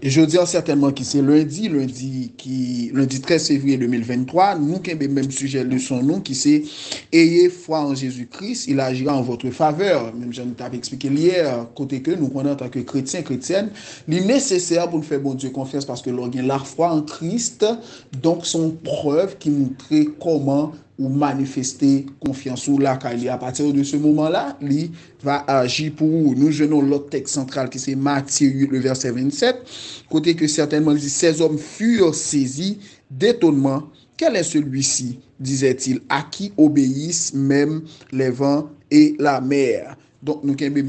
Et je dis certainement que c'est lundi 13 février 2023, nous qui avons le même sujet leçon nous qui c'est ayez foi en Jésus-Christ, il agira en votre faveur. Même je t'avais expliqué hier, côté que nous connaissons en tant que chrétiens, chrétiennes, il est nécessaire pour nous faire bon Dieu confiance parce que l'on a la foi en Christ, donc son preuve qui montre comment ou manifester confiance ou là à partir de ce moment-là, il va agir pour vous. Nous venons l'autre texte central qui c'est Matthieu 8, le verset 27, côté que certainement il dit, ces hommes furent saisis d'étonnement. Quel est celui-ci, disait-il, à qui obéissent même les vents et la mer? Donc nous avons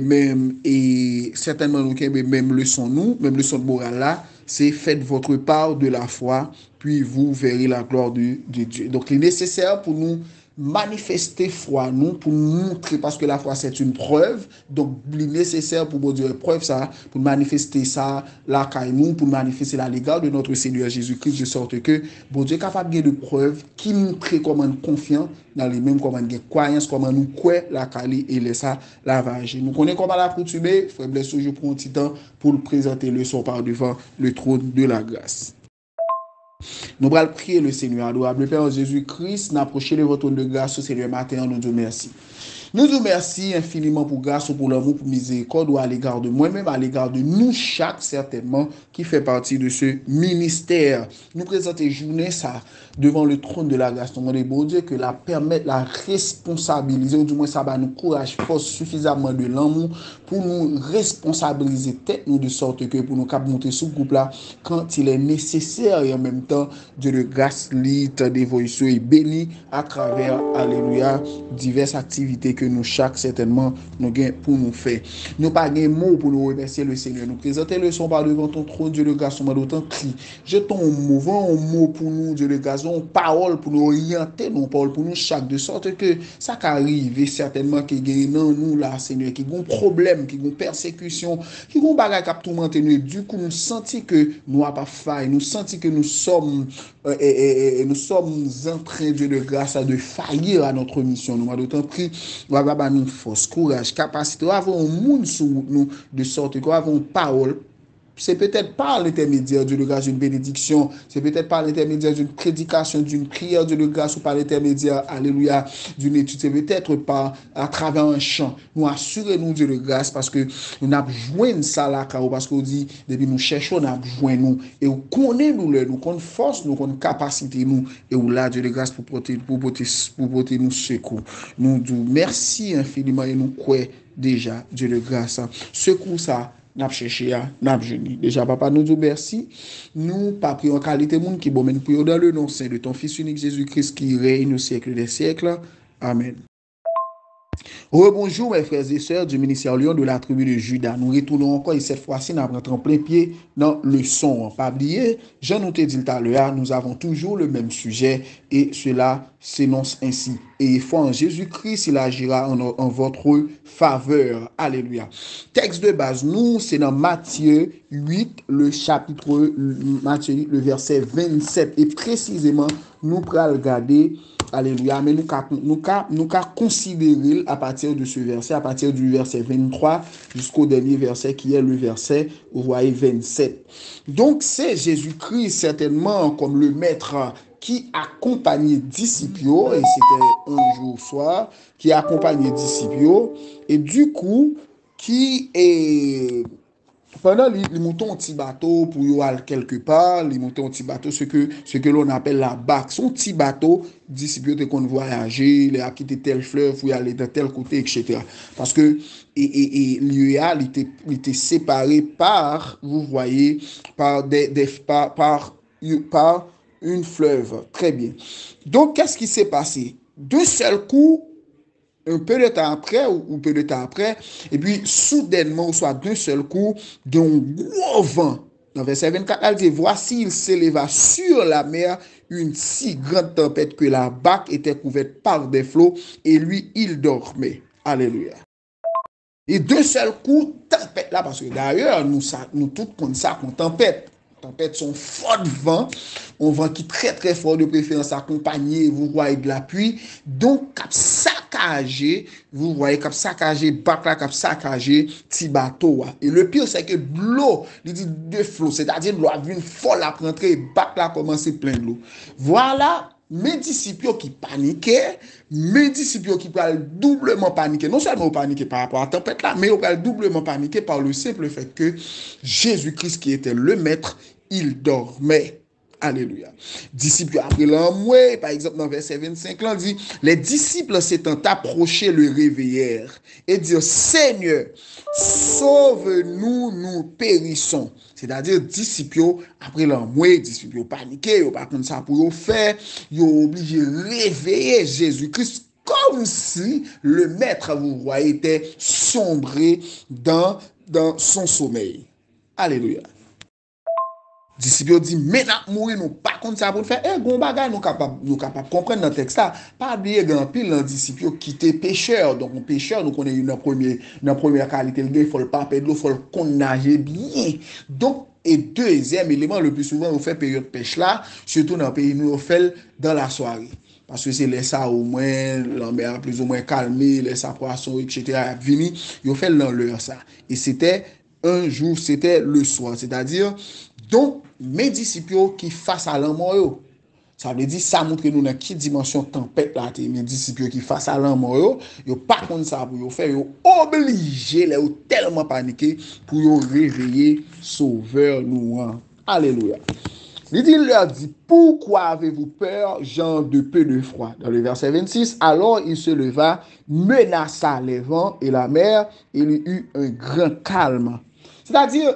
même et certainement nous avons même leçon même leçon de morale là, c'est faites votre part de la foi, puis vous verrez la gloire de Dieu. Donc il est nécessaire pour nous manifester foi nous pour montrer parce que la foi c'est une preuve, donc il est nécessaire pour bon Dieu preuve ça pour manifester ça là nous pour manifester la l'égard de notre Seigneur Jésus-Christ de sorte que bon Dieu est capable de preuves qui montrent comment nous confiant dans les mêmes comment nous croyance comment nous croire la Kali et laisser ça lavage. Nous connaissons comment la coutumer, frère Blessou je prends un petit temps pour le présenter le son par devant le trône de la grâce. Nous allons prier le Seigneur. Adorable Père Jésus-Christ, n'approchez de votre de grâce au Seigneur matin, nous disons merci. Nous vous remercions infiniment pour grâce, pour l'amour, pour miséricorde, ou à l'égard de moi-même, à l'égard de nous chaque, certainement, qui fait partie de ce ministère. Nous présentons journée ça devant le trône de la grâce. Nous demandons, bon Dieu, que la permettre, la responsabiliser, ou du moins ça va nous courage, force suffisamment de l'amour pour nous responsabiliser tête nous de sorte que pour nous cap monter sous groupe là quand il est nécessaire et en même temps Dieu de grâce lit dévotion et béni à travers alléluia diverses activités que nous chaque certainement nous gain pour nous faire. Nous pas gain mot pour nous remercier le Seigneur. Nous présenter le son par devant ton trône Dieu de grâce on d'autant cri. Jetons un mot pour nous Dieu de grâce, une parole pour nous orienter, non parole pour nous chaque de sorte que ça qu'arrive certainement que gagne nous là Seigneur qui ont problème, qui ont persécution, qui ont bagage qui tourmenter nous du coup nous senti que nous n'a pas faille, nous senti que nous sommes nous sommes en train Dieu de grâce de faillir à notre mission. Nous d'autant pris va nous force, courage, capacité, avoir un monde sous nous de sorte que avoir une parole. C'est peut-être par l'intermédiaire de grâce d'une bénédiction, c'est peut-être par l'intermédiaire d'une prédication, d'une prière de grâce ou par l'intermédiaire, alléluia, d'une étude, c'est peut-être par à travers un chant. Nous assurons-nous Dieu de grâce parce que nous avons joint ça là, parce qu'on dit, depuis nous cherchons, nous avons joint nous, et nous connaissons nous, nous connaissons force, nous connaissons capacité nous, et où là, Dieu de grâce pour porter nous secours. Nous disons merci infiniment et nous croyons déjà, Dieu de grâce. Secours ça. N'a cherché à n'a jeuni. Déjà papa nous dit merci. Nous pas pris en qualité monde qui bon mais nous prions dans le nom saint de ton fils unique Jésus-Christ qui règne au siècle des siècles. Amen. Rebonjour mes frères et sœurs du ministère Lyon de la tribu de Juda. Nous retournons encore et cette fois-ci nous rentrons en plein pied dans le son. Pas oublier, je nous t'ai dit tout à l'heure, nous avons toujours le même sujet et cela s'énonce ainsi. Et foi en Jésus-Christ, il agira en votre faveur. Alléluia. Texte de base, nous, c'est dans Matthieu 8, Matthieu 8, le verset 27. Et précisément, nous pourrons regarder alléluia, mais nous considérer à partir de ce verset, à partir du verset 23 jusqu'au dernier verset qui est le verset, vous voyez, 27. Donc, c'est Jésus-Christ certainement comme le maître qui accompagnait disciples, et c'était un jour soir, qui accompagnait disciples, et du coup, qui est... Pendant les moutons petit bateau pour y aller quelque part, les moutons petit bateau, ce que l'on appelle la barque, son petit bateau, disciples qu'on voyager, les a quitté tel fleuve, pour y aller de tel côté, etc. Parce que l'UEA, il était séparé par, vous voyez, par une fleuve. Très bien. Donc, qu'est-ce qui s'est passé? D'un seul coup, un peu de temps après ou peu de temps après, et puis soudainement, ou soit d'un seul coup, d'un gros vent. Dans verset 24, elle dit, voici, il s'éleva sur la mer une si grande tempête que la barque était couverte par des flots et lui, il dormait. Alléluia. Et d'un seul coup, tempête là, parce que d'ailleurs, nous tous connaissons ça comme tempête. Tempête, son fort vent, un vent qui est très très fort, de préférence accompagné, vous voyez, de la pluie. Donc, cap saccagé, vous voyez, cap saccagé, bac là, cap saccagé, petit bateau. Et le pire, c'est que l'eau, il dit de flot, c'est-à-dire l'eau a vu une folle à rentrer, bac là commence plein de l'eau. Voilà. Mes disciples qui paniquaient, mes disciples qui parlent doublement paniquer, non seulement paniquer par rapport à la tempête là, mais ils parlent doublement paniquer par le simple fait que Jésus-Christ qui était le maître, il dormait. Alléluia. Disciples après l'envoi, par exemple dans verset 25, là, on dit, les disciples s'étant approchés le réveillèrent et dirent, Seigneur, sauve-nous, nous périssons. C'est-à-dire, disciples, après l'envoi, disciples paniqués, ils par contre ça pour faire, ils ont obligé de réveiller Jésus-Christ comme si le maître, vous voyez, était sombré dans son sommeil. Alléluia. Disciples dit maintenant mourir nous pas comme ça pour faire gon bagay nous capable comprendre dans texte là pas oublier grand pile dans disciples qui étaient pêcheurs donc un pêcheur nous connaît une première qualité il faut pas perdre l'eau faut qu'on nager bien donc et deuxième élément le plus souvent on fait période pêche là surtout dans le pays nous on fait dans la soirée parce que c'est les ça au moins la mer plus ou moins calmé les ça poisson etc. vini ils fait dans l'heure ça et c'était un jour c'était le soir c'est-à-dire donc, mes disciples qui face à l'amour, ça veut dire ça montre nous dans quelle dimension tempête là, mes disciples qui face à l'amour, ils pas comme ça pour faire, ils obligés, les tellement paniqués pour réveiller Sauveur nous. Alléluia. Il leur dit, pourquoi avez-vous peur, gens de peu de froid? Dans le verset 26, alors il se leva, menaça les vents et la mer, et il y eut un grand calme. C'est-à-dire,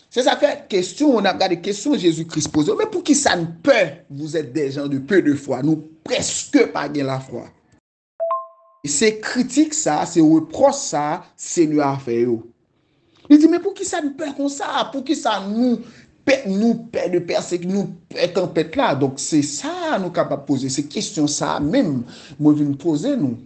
c'est ça fait question, on a regardé question Jésus-Christ pose. Mais pour qui ça ne peut, vous êtes des gens de peu de foi. Nous presque pas bien la foi. Et c'est critique ça, c'est reproche ça, Seigneur a fait. Il dit, mais pour qui ça ne peut comme ça? Pour qui ça nous paie de persécution, nous paie tempête là? Donc c'est ça nous capables de poser. C'est question ça même, moi je vais nous poser nous.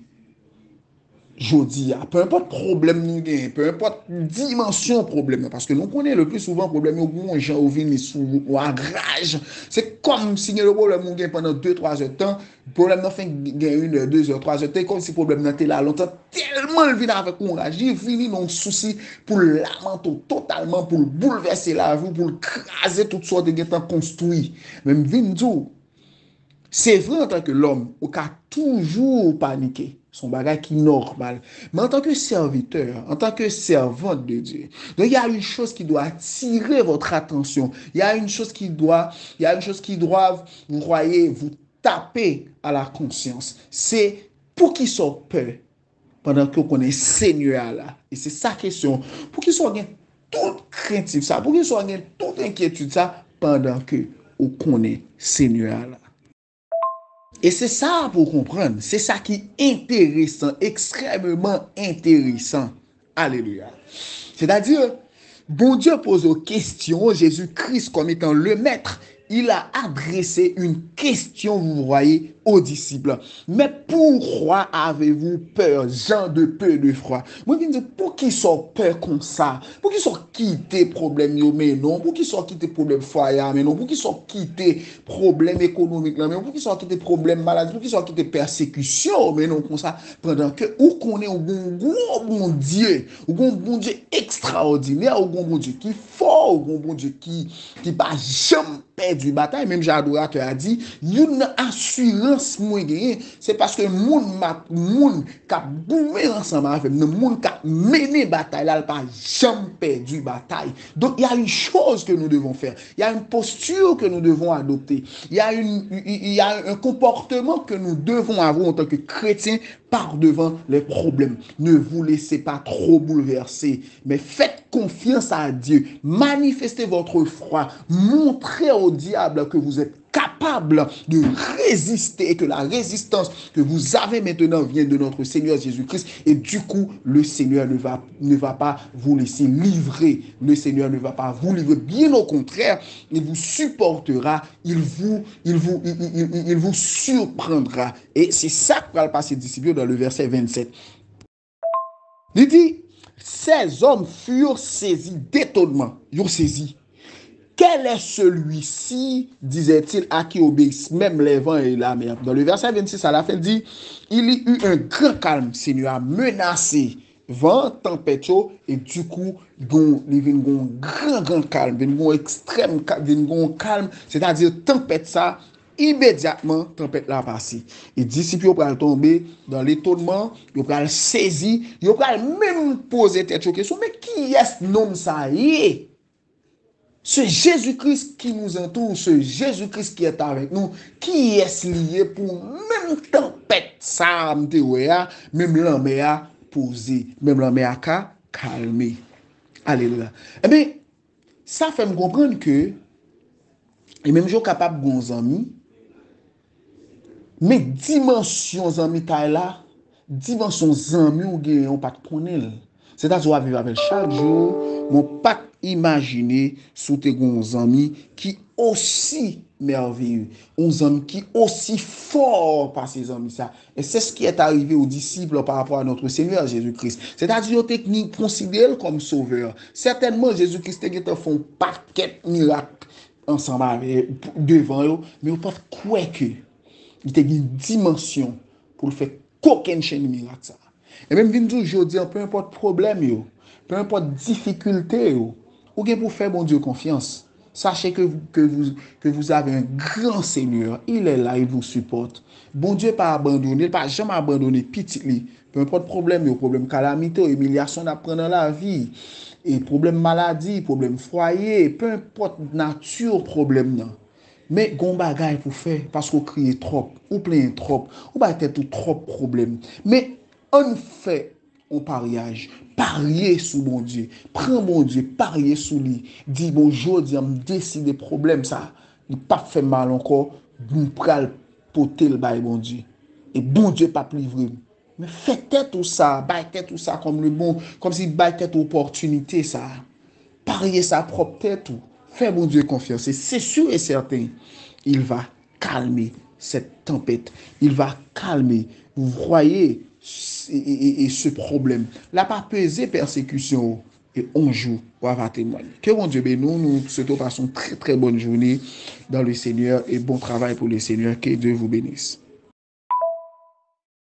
Jodi, peu importe problème nous gagne, peu importe dimension problème, parce que nous connaissons le plus souvent problème nous bon gens au vini sous ou à rage. C'est comme si le problème nous gagne pendant 2-3 heures de temps, problème nous fait gagner 1 heure, 2 heures, 3 heures, c'est comme si problème n'était là longtemps, tellement il vient avec un rage, il vient non souci pour lamenter totalement, pour bouleverser la vie, pour craser toutes sortes de gens construits. Même Vinzo, c'est vrai en tant que l'homme, on a toujours paniqué. Son bagage qui est normal. Mais en tant que serviteur, en tant que servante de Dieu, donc il y a une chose qui doit attirer votre attention. Il y a une chose qui doit, vous voyez, vous taper à la conscience. C'est pour qui soit peur pendant que vous connaissez Seigneur là. Et c'est sa question. Pour qui soit toute crainte ça, pour qui soit toute inquiétude ça pendant que vous connaissez Seigneur là. Et c'est ça pour comprendre. C'est ça qui est intéressant, extrêmement intéressant. Alléluia. C'est-à-dire, bon Dieu pose aux questions, Jésus-Christ comme étant le maître, il a adressé une question, vous voyez, aux disciples. Mais pourquoi avez-vous peur, gens de peu de froid? Moi, je dis, pour qui sont peur comme ça? Pour qui sont quittés problème, mais non? Pour qui sont quittés problème foyer, mais non? Pour qui sont quittés problème économique, mais non? Pour qui sont quittés problème maladie? Pour qui sont quittés persécution, mais non? Comme ça, pendant que, où qu'on est au bon Dieu, au bon Dieu extraordinaire, au bon Dieu qui fort, au bon Dieu qui pas jamais perdu bataille, même j'adorateur a dit, une assurance moins gagné, c'est parce que moun qui boumé ensemble avec nous, moun qui mené bataille là, pas jamais perdu bataille. Donc il y a une chose que nous devons faire, il y a une posture que nous devons adopter, il y a un comportement que nous devons avoir en tant que chrétiens par devant les problèmes. Ne vous laissez pas trop bouleverser, mais faites confiance à Dieu. Manifestez votre foi. Montrez au diable que vous êtes capable de résister et que la résistance que vous avez maintenant vient de notre Seigneur Jésus-Christ. Et du coup, le Seigneur ne va pas vous laisser livrer. Le Seigneur ne va pas vous livrer. Bien au contraire, il vous supportera. Il vous surprendra. Et c'est ça que va le passer disciple dans le verset 27. Il dit, ces hommes furent saisis d'étonnement. Ils ont saisi. quel est celui-ci, disait-il, à qui obéissent même les vents et la mer. Dans le verset 26, à la fin, dit, il y eut un grand calme, Seigneur a menacé vent, tempête, et du coup, il y a un grand calme, il y a un extrême calme, c'est-à-dire tempête ça, immédiatement, tempête là passé. Et disciples ont tomber dans l'étonnement, ils ont saisi, ils ont même posé cette question, mais qui est-ce nom ça y est? Ce Jésus-Christ qui nous entoure, ce Jésus-Christ qui est avec nous, qui est lié pour même tempête, ça, même l'homme a posé, même l'homme a calmé. Alléluia. Eh bien, ça fait me comprendre que, et même je suis capable de bons amis, mais dimension amis là, dimension amis ou gagne on pas connaître. C'est-à-dire vivre avec chaque jour, mon pas imaginer sous tes amis qui aussi merveilleux, uns amis qui aussi fort par ces amis ça. Et c'est ce qui est arrivé aux disciples par rapport à notre Seigneur Jésus-Christ. C'est-à-dire technique considéré comme sauveur. Certainement Jésus-Christ a fait un paquet de miracles ensemble avec devant eux, mais on peut croire que il y a une dimension pour le faire qu'aucune chaîne miracle ça. Et même vinn toujours dire peu importe problème yo, peu importe difficulté yo, ou bien pour faire bon Dieu confiance. Sachez que vous avez un grand Seigneur. Il est là, il vous supporte. Bon Dieu pas abandonné, il pas jamais abandonné petit li. Peu importe problème yo, problème calamité, humiliation d'apprendre dans la vie, et problème maladie, problème foyer, peu importe nature problème nan. Mais gon bagay pour faire parce qu'on crie trop, ou plein trop, ou ba tête trop problème. Mais on fait un pariage, parier sous bon Dieu. Prends bon Dieu, parier sous lui. Dis bonjour, dis me décider problème ça. Il pas fait mal encore, nous pral poter le bail bon Dieu. Et bon Dieu pas livrer. Mais faites tête tout ça, bail tête tout ça comme le bon, comme si bail tête opportunité ça. Parier sa propre tête ou faire mon Dieu confiance. Et c'est sûr et certain, il va calmer cette tempête. Il va calmer, vous voyez, et ce problème. Là, pas peser persécution et on joue pour avoir témoigné. Que mon Dieu bénisse, nous souhaitons passer une très très bonne journée dans le Seigneur et bon travail pour le Seigneur. Que Dieu vous bénisse.